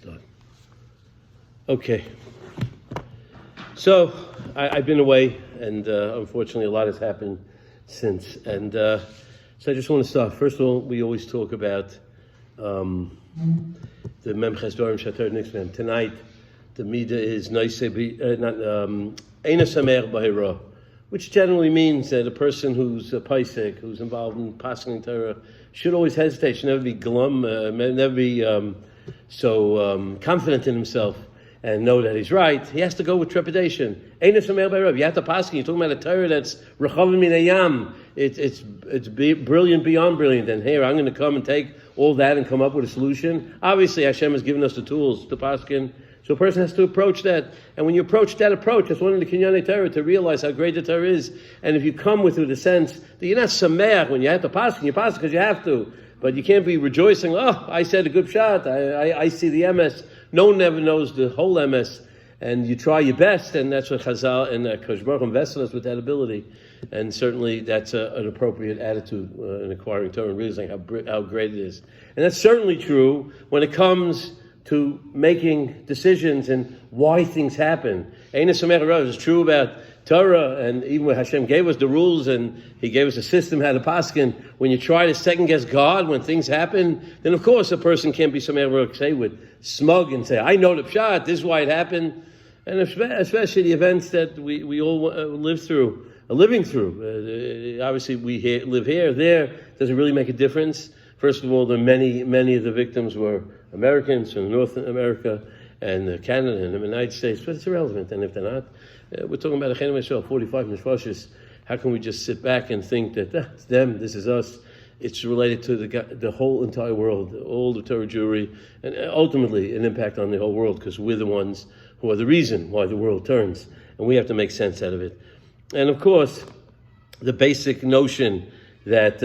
Start. Okay. So I've been away, and unfortunately, a lot has happened since. And so I just want to start. First of all, we always talk about the Mem Chesdorim Shatar Nixman. Tonight, the Mida is Eina Samer Bahira, which generally means that a person who's a paisek, who's involved in passing Torah, should always hesitate, should never be glum, never be so confident in himself and know that he's right. He has to go with trepidation. Eina Samer Bahira. You have to pass. You're talking about a Torah that's Rechavim Min Hayam. It's brilliant beyond brilliant. And here, I'm going to come and take all that and come up with a solution. Obviously, Hashem has given us the tools to paskin. So a person has to approach that. And when you approach that approach, that's one of the Kinyanei Torah, to realize how great the Torah is. And if you come with the sense that you're not sameach when you have to paskin, you paskin because you have to. But you can't be rejoicing, oh, I said a good shot, I see the MS. No one ever knows the whole MS. And you try your best, and that's what Chazal and Kosh Baruch invested us with that ability. And certainly that's an appropriate attitude in acquiring Torah and realizing how great it is. And that's certainly true when it comes to making decisions and why things happen. Eina Samer Bahira is true about Torah, and even when Hashem gave us the rules and He gave us a system how to paskin. When you try to second guess God when things happen, then of course a person can't be Samer Bahira, say with smug and say, I know the pshat, this is why it happened. And especially the events that we all live through, are living through. Obviously we live here, there, doesn't really make a difference. First of all, many of the victims were Americans from North America and Canada and the United States, but it's irrelevant. And if they're not, we're talking about a Chenim Yisrael, 45 nefashos. How can we just sit back and think that it's them, this is us? It's related to the whole entire world, all the Torah Jewry, and ultimately an impact on the whole world, because we're the ones who are the reason why the world turns, and we have to make sense out of it. And of course, the basic notion that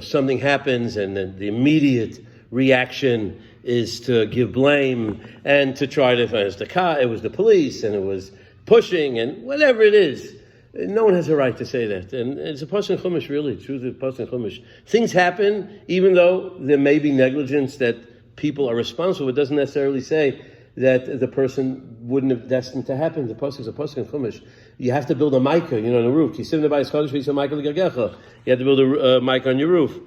something happens and then the immediate reaction is to give blame and to try to, it was the police and it was pushing and whatever it is. No one has a right to say that. And it's a pasuk in Chumash, really. Truth is a pasuk in Chumash. Things happen, even though there may be negligence that people are responsible. It doesn't necessarily say that the person wouldn't have destined to happen. The pasuk is a pasuk in Chumash. You have to build a mica, on the roof. You have to build a mica on your roof.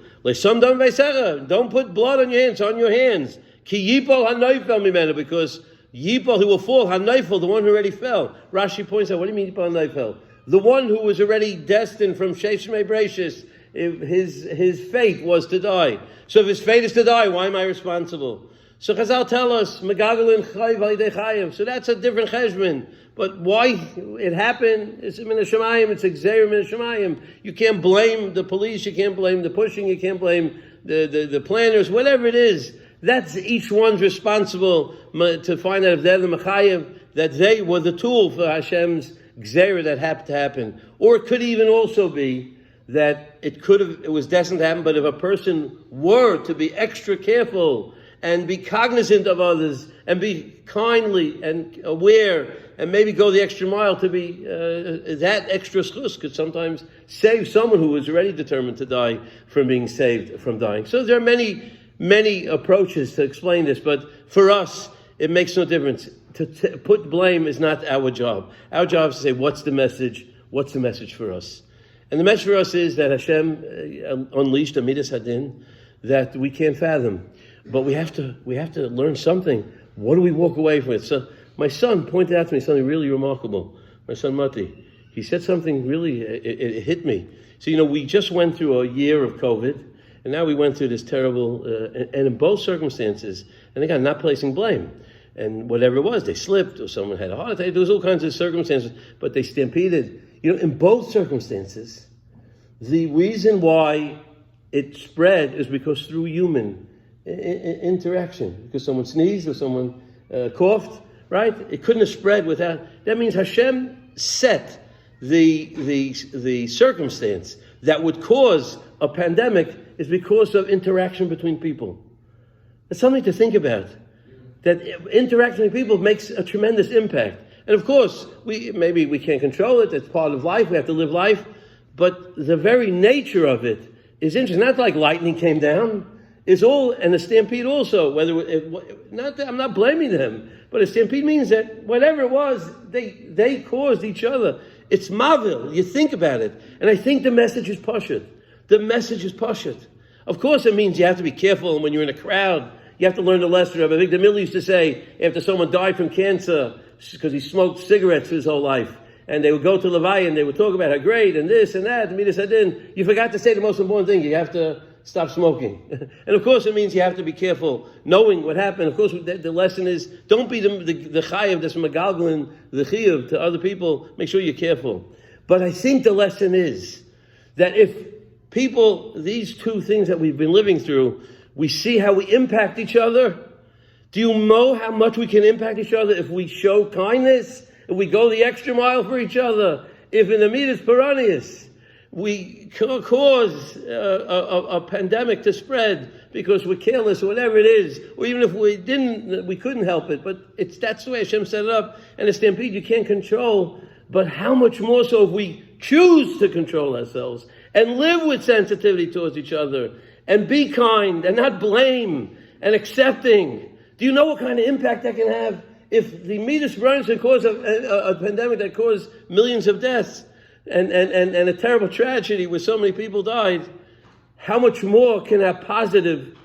Don't put blood on your hands, on your hands. Because Yipol, who will fall, Hanoifel, the one who already fell. Rashi points out, what do you mean Yipol Hanoifel? The one who was already destined from Sheish Shmei Breishis, his fate was to die. So if his fate is to die, why am I responsible? So Chazal tell us, Megagalin Chayv Halidei Chayim. So that's a different cheshbon. But why it happened, it's Min HaShamayim, it's Exer Min HaShamayim. You can't blame the police, you can't blame the pushing, you can't blame the planners, whatever it is. That's each one's responsible to find out if they're the Mechayev, that they were the tool for Hashem's Gzera that happened to happen. Or it could even also be that it was destined to happen, but if a person were to be extra careful and be cognizant of others and be kindly and aware and maybe go the extra mile to be that extra schus could sometimes save someone who was already determined to die from being saved from dying. So there are many approaches to explain this, but for us, it makes no difference. To put blame is not our job. Our job is to say, what's the message? What's the message for us? And the message for us is that Hashem unleashed a Midas Hadin that we can't fathom. But we have to learn something. What do we walk away with? So my son pointed out to me something really remarkable. My son Mati, he said something really, it hit me. So, we just went through a year of COVID, and now we went through this terrible, and in both circumstances, and again, not placing blame. And whatever it was, they slipped, or someone had a heart attack, there was all kinds of circumstances, but they stampeded. In both circumstances, the reason why it spread is because through human interaction, because someone sneezed or someone coughed, right? It couldn't have spread without. That means Hashem set the circumstance that would cause a pandemic is because of interaction between people. It's something to think about. That interaction with people makes a tremendous impact. And of course, maybe we can't control it. It's part of life. We have to live life. But the very nature of it is interesting. Not like lightning came down. is all, and a stampede also, I'm not blaming them, but a stampede means that whatever it was, they caused each other. It's mavil. You think about it. And I think the message is pashut. The message is pashut. Of course it means you have to be careful, and when you're in a crowd, you have to learn the lesson of it. I think the Middle used to say, after someone died from cancer, because he smoked cigarettes his whole life, and they would go to Levi and they would talk about how great and this and that, and Midas Hadin, you forgot to say the most important thing. You have to stop smoking. And of course it means you have to be careful, knowing what happened. Of course the lesson is, don't be the chayav that's megalgalin, the chiyuv to other people. Make sure you're careful. But I think the lesson is that if people, these two things that we've been living through, we see how we impact each other. Do you know how much we can impact each other if we show kindness, if we go the extra mile for each other, if in the Midas Peranius we cause a pandemic to spread because we're careless or whatever it is, or even if we couldn't help it, but that's the way Hashem set it up. And a stampede you can't control, but how much more so if we choose to control ourselves and live with sensitivity towards each other and be kind and not blame and accepting. Do you know what kind of impact that can have? If the Midas Peranius can cause a pandemic that caused millions of deaths, and a terrible tragedy where so many people died, how much more can our positive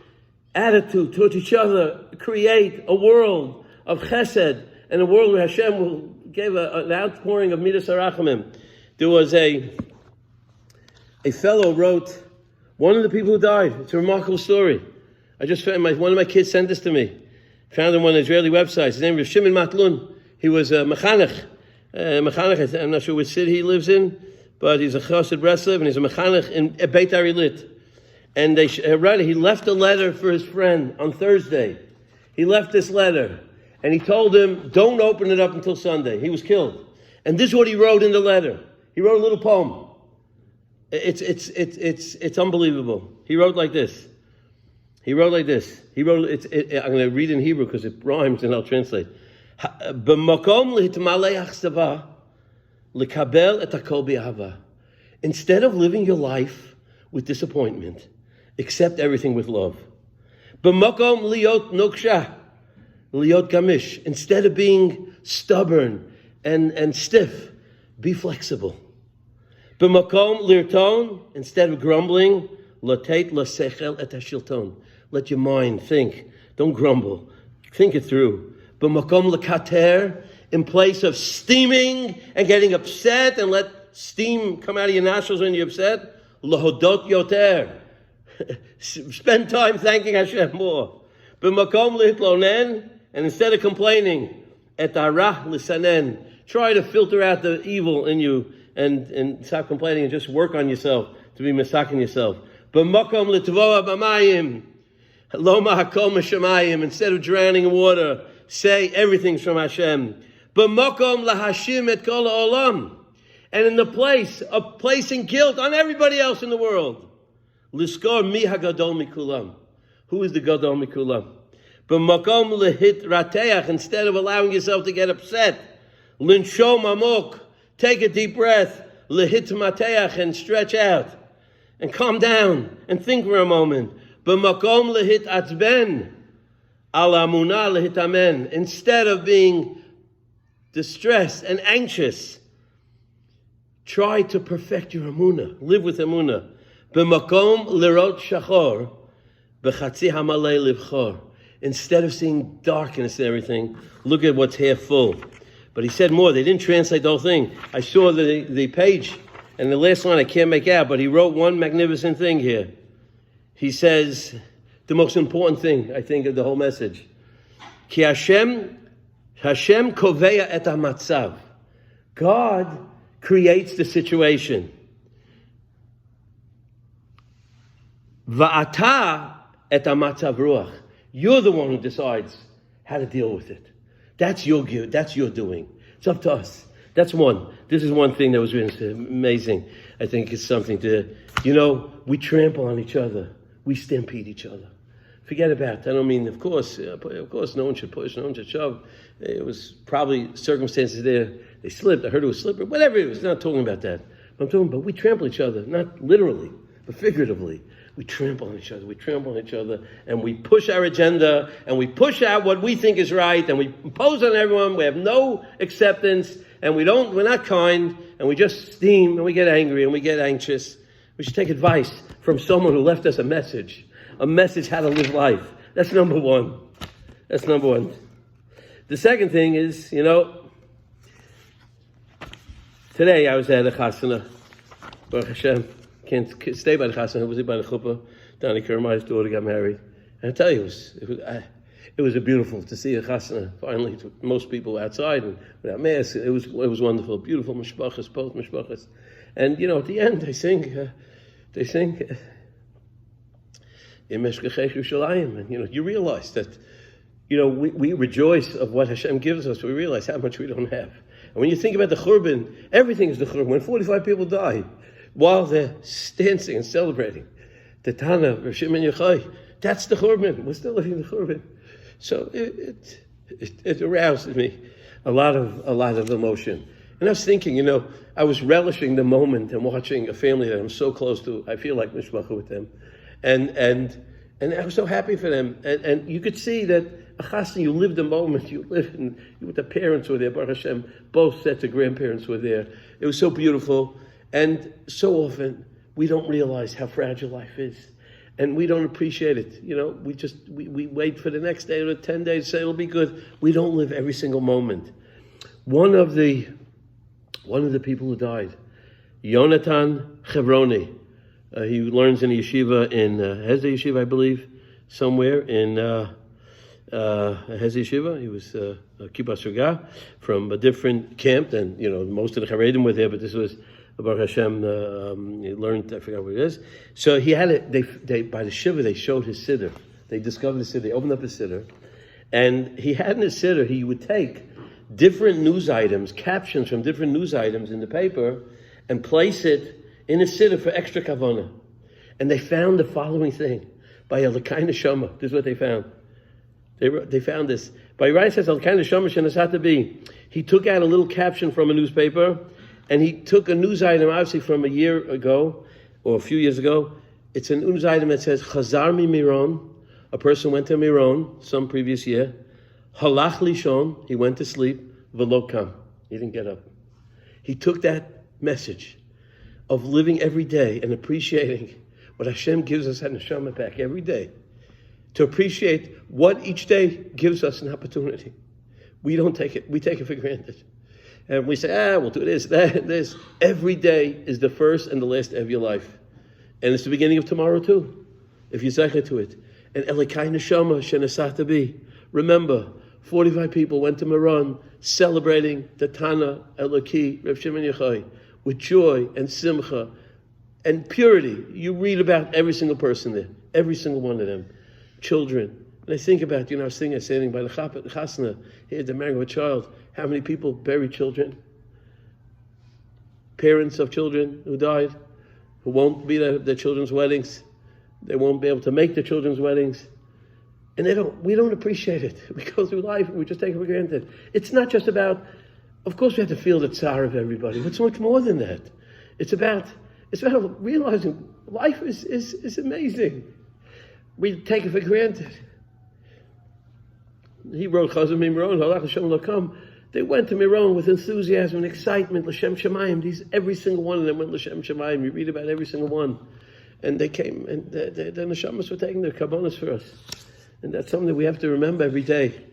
attitude towards each other create a world of chesed and a world where Hashem will give an outpouring of Midas HaRachamim? There was a fellow wrote, one of the people who died. It's a remarkable story. I just found one of my kids sent this to me. Found it on one of the Israeli websites. His name was Shimon Matlun. He was a mechanech. I'm not sure which city he lives in, but he's a Chassid Breslev, and he's a mechanech in Beit Arilit. And he left a letter for his friend on Thursday. He left this letter, and he told him, don't open it up until Sunday. He was killed. And this is what he wrote in the letter. He wrote a little poem. It's unbelievable. He wrote like this. I'm going to read in Hebrew because it rhymes, and I'll translate. Instead of living your life with disappointment, accept everything with love. Instead of being stubborn and stiff, be flexible. Instead of grumbling, let your mind think. Don't grumble. Think it through. In place of steaming and getting upset and let steam come out of your nostrils when you're upset, lahodot yoter. Spend time thanking Hashem more. And instead of complaining, et harah lisanen. Try to filter out the evil in you and stop complaining and just work on yourself to be misaking yourself. B'makom l'tvoa b'mayim. Instead of drowning in water, say everything's from Hashem. B'makom lahashim et kol ha'olam. And in the place of placing guilt on everybody else in the world, liskor mi hagadol mikulam. Who is the gadol mikulam? B'makom lehit rateach. Instead of allowing yourself to get upset, linshom amok. Take a deep breath, lehit mateach, and stretch out, and calm down, and think for a moment. B'makom lehit atzben, al amunah lehit amen. Instead of being distressed and anxious, try to perfect your amunah. Live with amunah. B'makom lerot shachor, b'chatzi hamalei livchor. Instead of seeing darkness and everything, look at what's half full. But he said more. They didn't translate the whole thing. I saw the page, and the last line I can't make out, but he wrote one magnificent thing here. He says, the most important thing, I think, of the whole message. Ki Hashem koveya et hamatzav. God creates the situation. Va'ata et hamatzav ruach. You're the one who decides how to deal with it. That's your doing. It's up to us. That's one. This is one thing that was really amazing. I think it's something to, we trample on each other. We stampede each other. Forget about that. I don't mean, of course, no one should push, no one should shove. It was probably circumstances there. They slipped. I heard it was slippery. Whatever it was. I'm not talking about that. I'm talking about we trample each other, not literally, but figuratively. We trample on each other, and we push our agenda, and we push out what we think is right, and we impose on everyone. We have no acceptance, and we're not kind, and we just steam, and we get angry, and we get anxious. We should take advice from someone who left us a message how to live life. That's number one. The second thing is, today I was at a chasana, Baruch Hashem. Can't stay by the chasana. It was by the chuppah. Donnie Kermai's daughter got married. And I tell you, it was a beautiful to see a chasana. Finally, most people outside and without mask. It was wonderful, beautiful mishpachas, both mishpachas. And at the end they sing, Im Eshkechech Yerushalayim, and you realize that, we rejoice of what Hashem gives us. We realize how much we don't have. And when you think about the churban, everything is the churban. When 45 people die, while they're dancing and celebrating, the Tana, Rav Shimon Yochai, that's the churban. We're still living the churban. So it aroused in me a lot of emotion. And I was thinking, I was relishing the moment and watching a family that I'm so close to. I feel like mishpacha with them, and I was so happy for them. And you could see that a chasna, you live the moment. You live, and the parents were there. Baruch Hashem, both sets of grandparents were there. It was so beautiful. And so often we don't realize how fragile life is, and we don't appreciate it. We wait for the next day or 10 days to say it'll be good. We don't live every single moment. One of the people who died, Yonatan Chevroni, he learns in a yeshiva in Hezeh Yeshiva, I believe, somewhere in Hezeh Yeshiva. He was a kibbutz Surga from a different camp, and most of the Charedim were there, but this was Baruch Hashem. He learned, I forgot what it is. So he had it. They by the shiva they showed his siddur. They discovered his siddur. They opened up his siddur, and he had in his siddur, he would take different news items, captions from different news items in the paper, and place it in his siddur for extra kavanah. And they found the following thing by Elokai Neshama. This is what they found. They found this. By Rai says Elokai Neshama Shenasata Bi. He took out a little caption from a newspaper, and he took a news item, obviously from a year ago or a few years ago. It's a news item that says Chazar mi Meron. A person went to Meron some previous year. Halach lishon, he went to sleep. V'lo kam, he didn't get up. He took that message of living every day and appreciating what Hashem gives us at neshama back every day, to appreciate what each day gives us an opportunity. We don't take it. We take it for granted. And we say, we'll do this, that, this. Every day is the first and the last day of your life. And it's the beginning of tomorrow too, if you zeicha to it. And Elokai Neshama Shenasata Bi. Remember, 45 people went to Meron celebrating the Tana Eloki, Rav Shimon Yochai, with joy and simcha and purity. You read about every single person there, every single one of them, children. And I think about, I was standing by the chasna, here, the marrying of a child. How many people bury children? Parents of children who died, who won't be at their children's weddings. They won't be able to make their children's weddings. And we don't appreciate it. We go through life and we just take it for granted. It's not just about, of course we have to feel the tsar of everybody, but it's much more than that. It's about realizing life is amazing. We take it for granted. He wrote Chazon Meron, Halach Hashem Lokam. They went to Meron with enthusiasm and excitement. L'Shem Shemayim. Every single one of them went L'Shem Shemayim. You read about every single one. And they came, and the neshamas were taking their kabbanas for us. And that's something that we have to remember every day.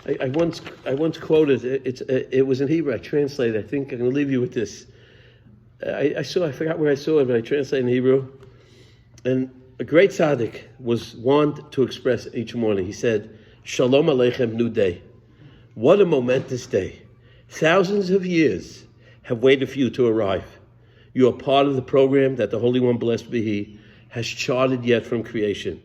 I once quoted, it was in Hebrew, I translated, I think I'm going to leave you with this. I forgot where I saw it, but I translated in Hebrew. And a great tzaddik was wont to express each morning. He said, Shalom Aleichem, new day. What a momentous day. Thousands of years have waited for you to arrive. You are part of the program that the Holy One, blessed be He, has charted yet from creation.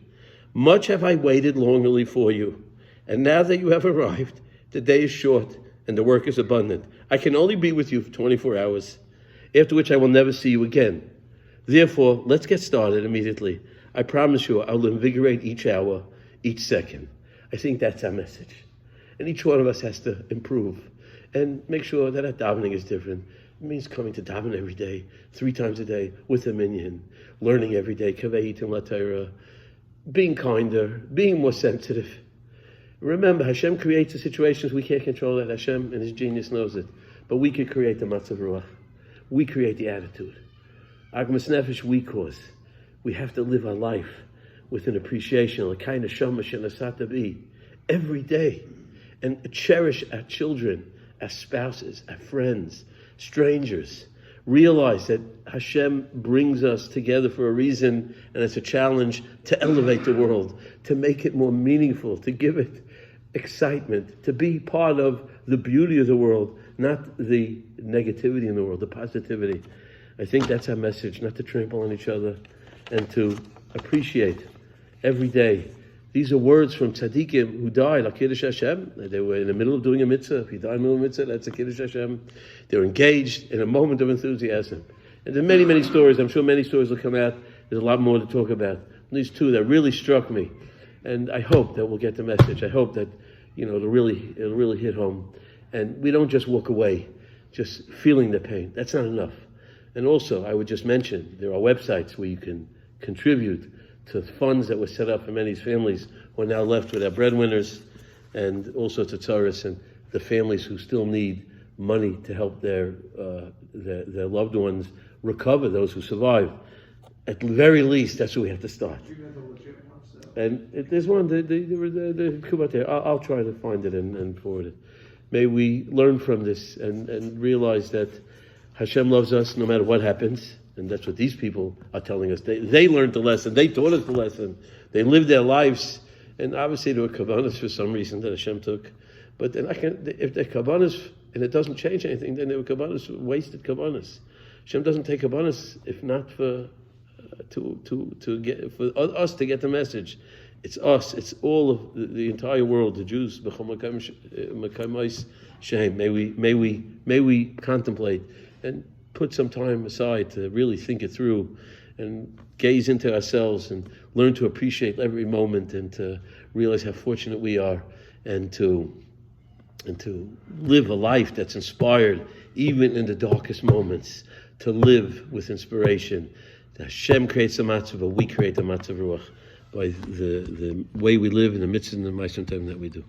Much have I waited longingly for you. And now that you have arrived, the day is short and the work is abundant. I can only be with you for 24 hours, after which I will never see you again. Therefore, let's get started immediately. I promise you, I'll invigorate each hour, each second. I think that's our message. And each one of us has to improve and make sure that our davening is different. It means coming to daven every day, 3 times a day, with a minyan, learning every day, kaveitim latayra, being kinder, being more sensitive. Remember, Hashem creates the situations we can't control that. Hashem and His genius knows it. But we could create the matzav ruach. We create the attitude. Agmas nefesh we cause. We have to live our life with an appreciation of the kind of shamash and asata be every day, and cherish our children, our spouses, our friends, strangers. Realize that Hashem brings us together for a reason, and it's a challenge to elevate the world, to make it more meaningful, to give it excitement, to be part of the beauty of the world, not the negativity in the world, the positivity. I think that's our message, not to trample on each other, and to appreciate every day. These are words from tzaddikim who died, like Kiddush Hashem. They were in the middle of doing a mitzvah. If you die in the middle of a mitzvah, that's a Kiddush Hashem. They were engaged in a moment of enthusiasm. And there are many, many stories. I'm sure many stories will come out. There's a lot more to talk about. These two that really struck me. And I hope that we'll get the message. I hope that, it'll really hit home. And we don't just walk away, just feeling the pain. That's not enough. And also, I would just mention, there are websites where you can contribute to funds that were set up for many families who are now left with their breadwinners and all sorts of tzaras, and the families who still need money to help their loved ones recover, those who survive. At the very least, that's where we have to start. And there's one, the I'll try to find it and forward it. May we learn from this and realize that Hashem loves us no matter what happens. And that's what these people are telling us. They learned the lesson. They taught us the lesson. They lived their lives. And obviously there were kavanas for some reason that Hashem took. But then if they're kavanas and it doesn't change anything, then they were kavanas, wasted kavanas. Hashem doesn't take kavanas if not for us to get the message. It's us. It's all of the entire world, the Jews. May we contemplate and put some time aside to really think it through and gaze into ourselves and learn to appreciate every moment and to realize how fortunate we are, and to live a life that's inspired even in the darkest moments, to live with inspiration. Hashem creates the matzah, but we create the matzah ruach by the way we live in the midst of the ma'asim time that we do.